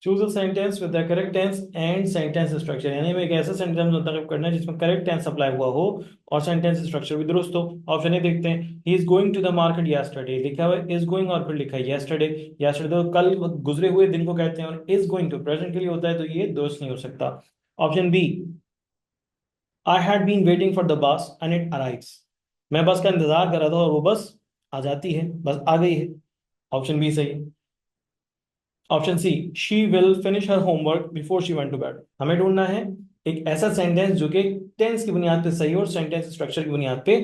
Choose a sentence with the correct tense and sentence structure, यानी हमें एक ऐसा सेंटेंस मुंतखब करना है जिसमें करेक्ट टेंस अप्लाई हुआ हो और सेंटेंस स्ट्रक्चर भी दुरुस्त हो। ऑप्शन ए देखते हैं। He is going to the market yesterday, लिखा हुआ है इज गोइंग और फिर लिखा है यस्टरडे। यस्टरडे तो कल गुजरे हुए दिन को कहते हैं, और इज गोइंग टू प्रेजेंट के लिए होता है, तो ये दुरुस्त नहीं हो सकता। Option B, I had been waiting for the bus and it arrives, मैं बस का इंतजार कर रहा था और वो बस आ जाती है, बस आ गई है। ऑप्शन बी सही है। Option C, she will finish her homework before she went to bed, हमें ढूंढना है एक ऐसा सेंटेंस जो कि टेंस की बुनियाद पे सही हो और सेंटेंस स्ट्रक्चर की बुनियाद पे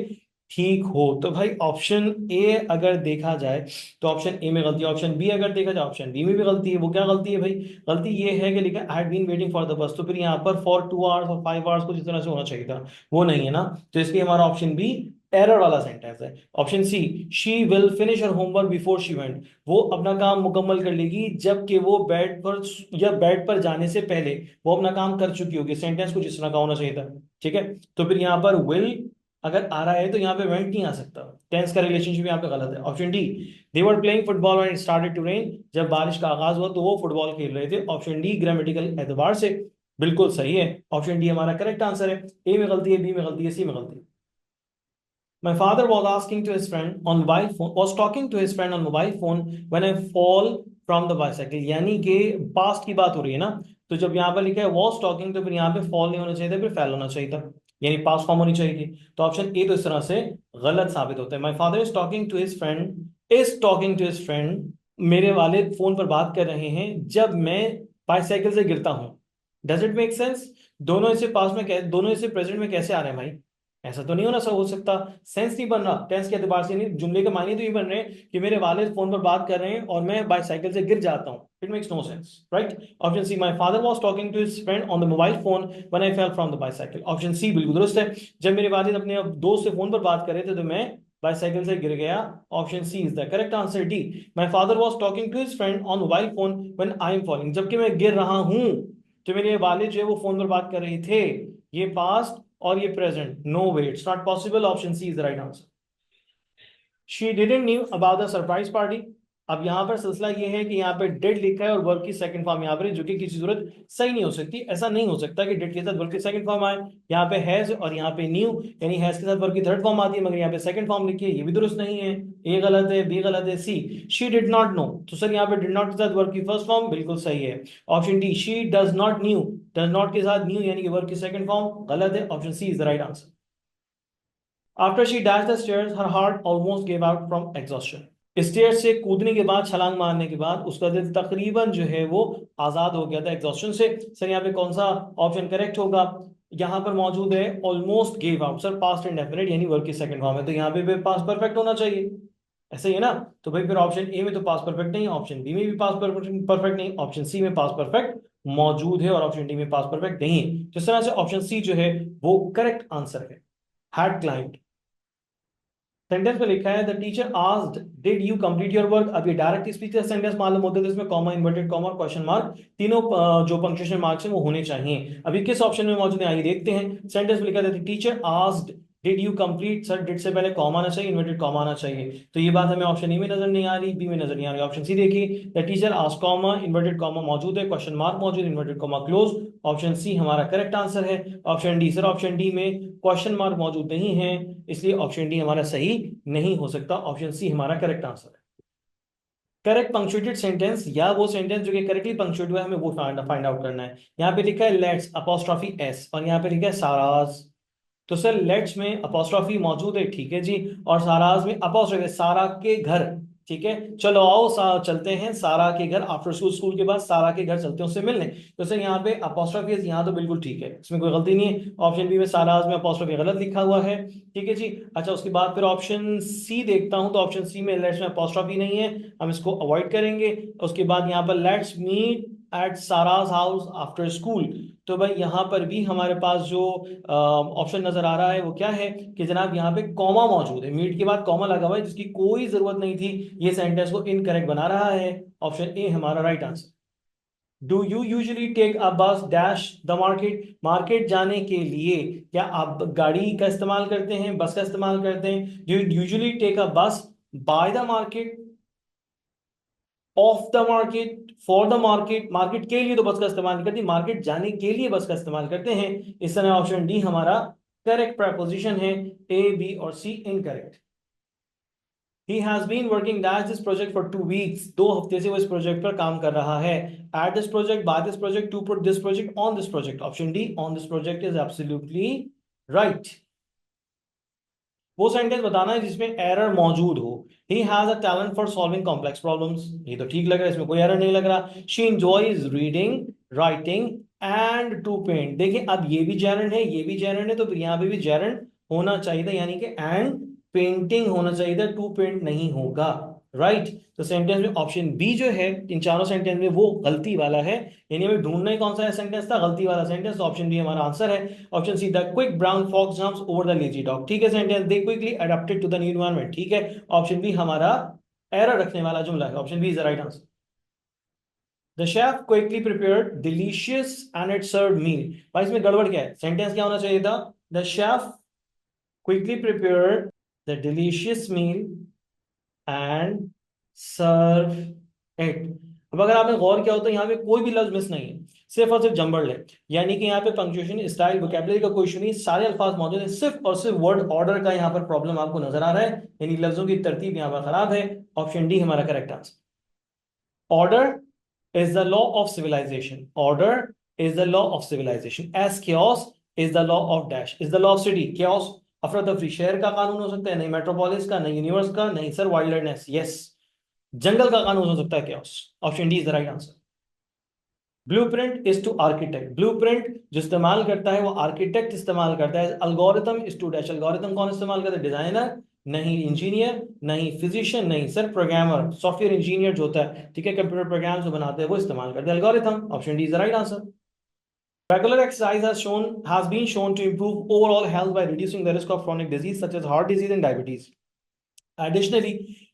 ठीक हो। तो भाई ऑप्शन ए अगर देखा जाए तो ऑप्शन ए में गलती है, ऑप्शन बी अगर देखा जाए ऑप्शन बी में भी गलती है। वो क्या गलती है भाई? गलती ये है कि लिखा I had been waiting for the bus, तो फिर यहाँ पर फॉर 2 आवर्स और 5 आवर्स को जिस तरह से होना चाहिए था वो नहीं है ना, तो इसलिए हमारा ऑप्शन बी एरर वाला सेंटेंस है। Option C, she will finish her homework before she went, वो अपना काम मुकम्मल कर लेगी जबकि वो बेड पर या बेड पर जाने से पहले वो अपना काम कर चुकी होगी। सेंटेंस कुछ इस तरह का होना चाहिए था। ठीक है, तो फिर यहाँ पर विल अगर आ रहा है तो यहाँ पे वेंट नहीं आ सकता, टेंस का रिलेशनशिप यहाँ पे गलत है। Option D, they were playing football when it started to rain, जब बारिश का आगाज हुआ तो वो फुटबॉल खेल रहे थे। ऑप्शन डी ग्रामेटिकल एतबार से बिल्कुल सही है, ऑप्शन डी हमारा करेक्ट आंसर है। ए में गलती है, बी में गलती है, सी में गलती है। My father was asking to his friend on mobile phone, was talking to his friend on mobile phone when I fall from the bicycle, यानी कि पास्ट की बात हो रही है ना, तो जब यहाँ पर लिखा है was talking तो फिर यहाँ पे fall नहीं होना चाहिए था, फिर fail होना चाहिए था, यानी पास्ट फॉर्म होनी चाहिए थी। तो ऑप्शन ए तो इस तरह से गलत साबित होता है। My father is talking to his friend, is talking to his friend, मेरे वालिद फोन पर बात कर रहे हैं जब मैं बाईसाइकिल से गिरता हूँ। Does it make sense? दोनों इसे पास्ट में दोनों इसे प्रेजेंट में कैसे आ रहे हैं भाई? ऐसा तो नहीं होना सब हो सकता, सेंस नहीं बन रहा टेंस के एतबार से, नहीं जुमले के मायने तो ये बन रहे हैं कि मेरे वालिद फोन पर बात कर रहे हैं और मैं बाईसाइकिल से गिर जाता हूँ। It makes no sense, right? Option C, my father was talking to his friend on the mobile phone when I fell from the bicycle, option C बिल्कुल दुरुस्त है। जब मेरे वालिद अपने दोस्त से फोन पर बात कर रहे थे तो मैं बाईसाइकिल से गिर गया। Option C is the correct answer. D, my father was talking to his friend on mobile phone when I am falling, जबकि मैं गिर रहा हूं तो मेरे वालिद जो है वो फोन पर बात कर रहे थे। ये पास्ट और ये present, no way, it's not possible. Option C is the right answer. She didn't knew about the surprise party, अब यहाँ पर सिलसिला ये है कि यहाँ पे डिड लिखा है और वर्ब की सेकंड फॉर्म यहाँ पर है, जो कि किसी सूरत सही नहीं हो सकती। ऐसा नहीं हो सकता कि डिड के साथ वर्ब की सेकंड फॉर्म आए, यहाँ पे हैज और यहाँ पे न्यू, यानी हैज के साथ वर्ब की थर्ड फॉर्म आती है मगर यहाँ पे सेकंड फॉर्म लिखी है, ये भी दुरुस्त नहीं है। ए गलत है, बी गलत है, सी, शी डिड नॉट नो, तो सर यहाँ पे डिड नॉट के साथ वर्ब की फर्स्ट फॉर्म बिल्कुल सही है। Option D, she does not new, does not के साथ न्यू यानी कि वर्ब की सेकंड फॉर्म गलत है। Option C is the right answer. After she dash the stairs her heart almost give out from exhaustion, stair से कूदने के बाद, छलांग मारने के बाद उसका दिल तकरीबन जो है वो आजाद हो गया था एग्जॉस्शन से। सर यहाँ पे कौन सा ऑप्शन करेक्ट होगा? यहाँ पर मौजूद है almost give out, sir past indefinite यानी वर्ब की सेकंड फॉर्म है, तो यहाँ पे पास्ट परफेक्ट होना चाहिए, ऐसे ही है ना। तो भाई फिर ऑप्शन ए में तो पास्ट परफेक्ट नहीं, ऑप्शन बी में भी पास्ट परफेक्ट नहीं, ऑप्शन सी में पास्ट परफेक्ट मौजूद है और ऑप्शन डी में पास्ट परफेक्ट नहीं है। तो इस तरह से ऑप्शन सी जो है वो करेक्ट आंसर है। हैड क्लाइंब, सेंटेंस में लिखा है the teacher asked did you complete your work, अब ये डायरेक्ट स्पीच का सेंटेंस मालूम होता है तो इसमें कॉमा, इन्वर्टेड कॉमा और क्वेश्चन मार्क तीनों जो पंक्चुएशन मार्क्स हैं वो होने चाहिए। अभी किस ऑप्शन में मौजूद है आइए देखते हैं। सेंटेंस में लिखा है the teacher asked did you complete, sir did से पहले कॉमा आना चाहिए, इन्वर्टेड कॉमा आना चाहिए, तो ये बात हमें ऑप्शन ए में नजर नहीं आ रही, बी में नजर नहीं आ रही। ऑप्शन सी देखिए, the teacher asked comma, inverted comma मौजूद है, क्वेश्चन मार्क मौजूद, inverted comma close. Option C हमारा करेक्ट आंसर है। Option D, sir option D में क्वेश्चन मार्क मौजूद नहीं है, इसलिए ऑप्शन डी हमारा सही नहीं हो सकता। ऑप्शन सी हमारा करेक्ट आंसर है। करेक्ट पंक्चुएटेड सेंटेंस या वो सेंटेंस जो कि करेक्टली पंक्चुएट हुआ है हमें वो फाइंड आउट करना है। यहाँ पे लिखा है लेट्स अपोस्ट्रॉफी एस और यहाँ पे लिखा है साराज, तो सर लेट्स में अपोस्ट्रॉफी मौजूद है, ठीक है जी, और साराज में अपोस्ट्रॉफी, सारा के घर, ठीक है। चलो आओ चलते हैं सारा के घर, आफ्टर स्कूल, स्कूल के बाद सारा के घर चलते हैं उससे मिलने। तो सर यहाँ पे अपोस्ट्रॉफी यहाँ तो बिल्कुल ठीक है, इसमें कोई गलती नहीं है। ऑप्शन बी में साराज में अपोस्ट्रॉफी गलत लिखा हुआ है, ठीक है जी। अच्छा उसके बाद फिर ऑप्शन सी देखता हूं, तो ऑप्शन सी में लेट्स में अपोस्ट्रॉफी नहीं है, हम इसको अवॉइड करेंगे। उसके बाद यहाँ पर let's meet at Sarah's house after school, तो भाई यहाँ पर भी हमारे पास जो ऑप्शन नजर आ रहा है वो क्या है कि जनाब यहाँ पे कॉमा मौजूद है, मीट के बाद कॉमा लगा हुआ है जिसकी कोई जरूरत नहीं थी, ये सेंटेंस को इनकरेक्ट बना रहा है। ऑप्शन ए हमारा right answer. Do you usually take a bus dash the market, market जाने के लिए क्या आप गाड़ी का इस्तेमाल करते हैं, बस का इस्तेमाल करते हैं? Do you usually take a bus by the market, off the market, for the market, market के लिए तो बस का इस्तेमाल नहीं करती, मार्केट जाने के लिए बस का इस्तेमाल करते हैं। इस तरह ऑप्शन डी हमारा करेक्ट प्रपोजिशन है। ए, बी और सी incorrect. He has been working as this project for 2 weeks. 2 हफ्ते से वो इस प्रोजेक्ट पर काम कर रहा है। At this project, by this project, to put this project, on this project. Option D, on this project is absolutely right. वो सेंटेंस बताना है जिसमें एरर मौजूद हो। He has a talent for solving complex problems. ये तो ठीक लग रहा है, इसमें कोई एरर नहीं लग रहा। She enjoys reading, writing and to paint. देखिए अब ये भी जेरंड है, ये भी जेरंड है, तो फिर यहाँ पे भी जेरंड होना चाहिए था, यानी कि एंड पेंटिंग होना चाहिए था, टू पेंट नहीं होगा। राइट तो सेंटेंस में ऑप्शन बी जो है इन चारों सेंटेंस में वो गलती वाला है, यानी हमें ढूंढना ही कौन सा सेंटेंस था गलती वाला सेंटेंस। ऑप्शन बी हमारा आंसर है। Option C, the quick brown fox jumps over the lazy dog, ठीक है sentence, they quickly adopted to the new environment, ठीक है। ऑप्शन बी हमारा एरर रखने वाला जुमला है, option B is the right answer. The chef quickly prepared delicious and it served meal. भाई इसमें गड़बड़ क्या है, सेंटेंस क्या होना चाहिए था, the chef quickly prepared the delicious meal and serve it. अब अगर आपने गौर किया हो तो यहाँ पे कोई भी लफ्ज मिस नहीं है, सिर्फ और सिर्फ जम्बल्ड है, यानी कि यहाँ पे पंक्चुएशन, स्टाइल, वोकैबुलरी का कोई इशू नहीं, सारे अल्फाज मौजूद है, सिर्फ और सिर्फ वर्ड ऑर्डर का यहाँ पर प्रॉब्लम आपको नजर आ रहा है, यानी लफ्जों की तरतीब यहाँ पर खराब है। ऑप्शन डी हमारा correct answer. Order is the law of civilization. Order is the law of civilization. As chaos is the law of dash. Is the law of city. Chaos अफरा तफरी शहर का कानून हो सकता है, नहीं मेट्रोपोलिस का, नहीं यूनिवर्स का, नहीं सर वाइल्डनेस, यस जंगल का कानून हो सकता है chaos. Option D is the right answer. Blueprint is to architect. Blueprint जो इस्तेमाल करता है वो आर्किटेक्ट इस्तेमाल करता है। Algorithm is to dash. Algorithm कौन इस्तेमाल करता है, डिजाइनर, नहीं इंजीनियर, नहीं फिजिशियन, नहीं सर प्रोग्रामर, सॉफ्टवेयर इंजीनियर जो होता है, ठीक है, कंप्यूटर प्रोग्राम जो बनाते हैं वो इस्तेमाल करते हैं algorithm. Option D is the right answer. Regular exercise has been shown to improve overall health by reducing the risk of chronic disease such as heart disease and diabetes. Additionally,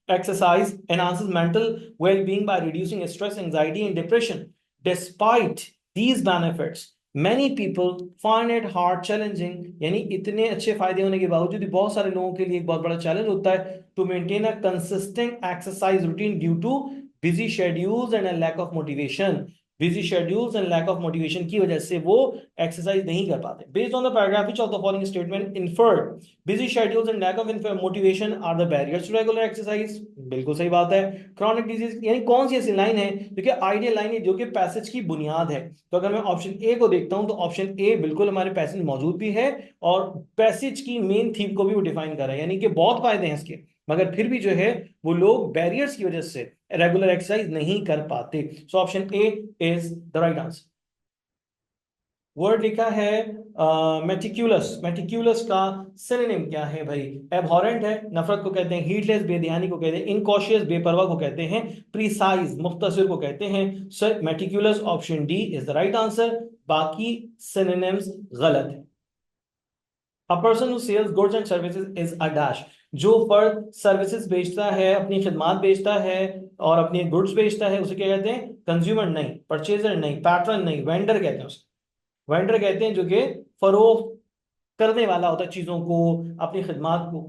exercise enhances mental well-being by reducing stress, anxiety, and depression. Despite these benefits, many people find it hard challenging, यानी इतने अच्छे फायदे होने के बावजूद भी बहुत सारे लोगों के लिए एक बहुत बड़ा चैलेंज होता है to maintain a consistent exercise routine due to busy schedules and a lack of motivation. Busy schedules and lack of motivation की वजह से वो एक्सरसाइज नहीं कर पाते। Based on the paragraph which of the following statement inferred busy schedules and lack of motivation are the barriers to regular exercise। बिल्कुल सही बात है। chronic disease, यानी कौन सी ऐसी लाइन है जो कि आइडियल लाइन है, जो कि पैसेज की बुनियाद है। तो अगर मैं ऑप्शन ए को देखता हूं तो ऑप्शन ए बिल्कुल हमारे पैसेज मौजूद भी है और पैसेज की मेन थीम को भी वो डिफाइन कर रहा है, यानी कि बहुत फायदे हैं इसके, मगर फिर भी जो है वो लोग बैरियर्स की वजह से रेगुलर एक्सरसाइज नहीं कर पाते। So option A is the right answer. Word लिखा है मेटिक्यूलस। मेटिक्यूलस का सिनोनिम क्या है भाई, एबहॉरेंट है, नफरत को कहते हैं, हीटलेस बेध्यानी को कहते हैं, इनकॉशियस बेपरवाह को कहते हैं, प्रीसाइज मुख्तसर को कहते हैं। Sir meticulous option D is the right answer, बाकी सिनोनिम्स गलत है। A person who sells goods and services is a dash। जो फर्द सर्विसेज बेचता है, अपनी खिदमात बेचता है और अपनी गुड्स बेचता है, उसे क्या कहते हैं, कंज्यूमर नहीं, परचेजर नहीं, पैट्रन नहीं, वेंडर कहते हैं उसे। वेंडर कहते हैं जो कि फरोख्त करने वाला होता है चीजों को, अपनी खिदमात को।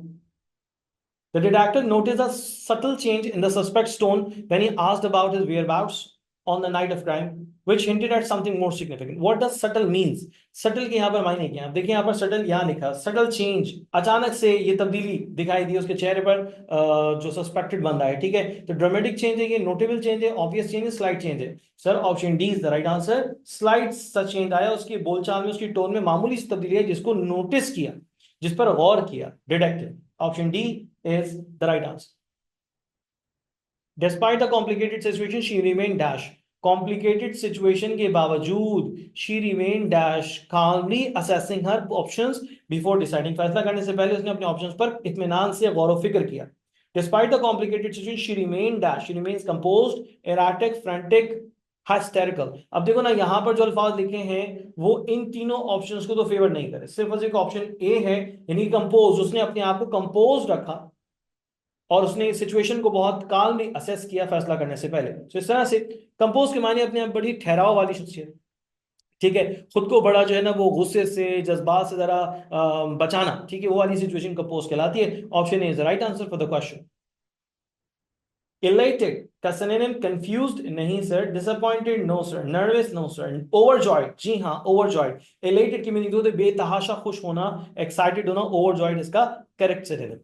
The detective noticed a subtle change in the suspect's tone when he asked about his whereabouts on the night of crime, which hinted at something more significant. What does subtle means? Subtle के यहाँ पर मायने क्या है, देखिए यहाँ पर subtle यहाँ लिखा, subtle change, अचानक से ये तब्दीली दिखाई दी उसके चेहरे पर, जो सस्पेक्टेड बंदा है, ठीक है। तो ड्रामेटिक चेंज है, ये नोटेबल चेंज है, ऑब्वियस चेंज है, स्लाइट चेंज है। Sir option D is the right answer. Slight सा चेंज आया उसकी बोलचाल में, उसकी टोन में मामूली सी तब्दीली है जिसको नोटिस किया, जिस पर गौर किया detective. Option D is the right answer. Despite the complicated situation, she remained dash. Complicated situation के बावजूद she remained dash, calmly assessing her options before deciding। फैसला करने से पहले उसने अपने ऑप्शंस पर इत्मीनान से गौर व फिक्र किया। Despite the complicated situation, she remained dash, she remains composed, erratic, frantic, hysterical। अब देखो ना यहाँ पर जो अल्फाज लिखे हैं वो इन तीनों ऑप्शंस को तो फेवर नहीं करे, सिर्फ और सिर्फ ऑप्शन ए है, यानी कंपोज, उसने अपने आप को कंपोज रखा और उसने सिचुएशन को बहुत काल्मली असेस किया फैसला करने से पहले। तो इस तरह से कंपोज के माने अपने आप बड़ी ठहराव वाली शख्सियत, ठीक है, खुद को बड़ा जो है ना वो गुस्से से, जज्बात से जरा बचाना, ठीक है, वो वाली सिचुएशन कंपोज कहलाती है। Option A is the right answer for the question. Elated का सिनोनिम कंफ्यूज्ड नहीं sir, disappointed no sir, nervous no sir, overjoyed जी हाँ ओवरजॉयड, एलेटेड की मीनिंग होती है बेतहाशा खुश होना, एक्साइटेड होना, ओवरजॉयड इसका करेक्ट सिनोनिम।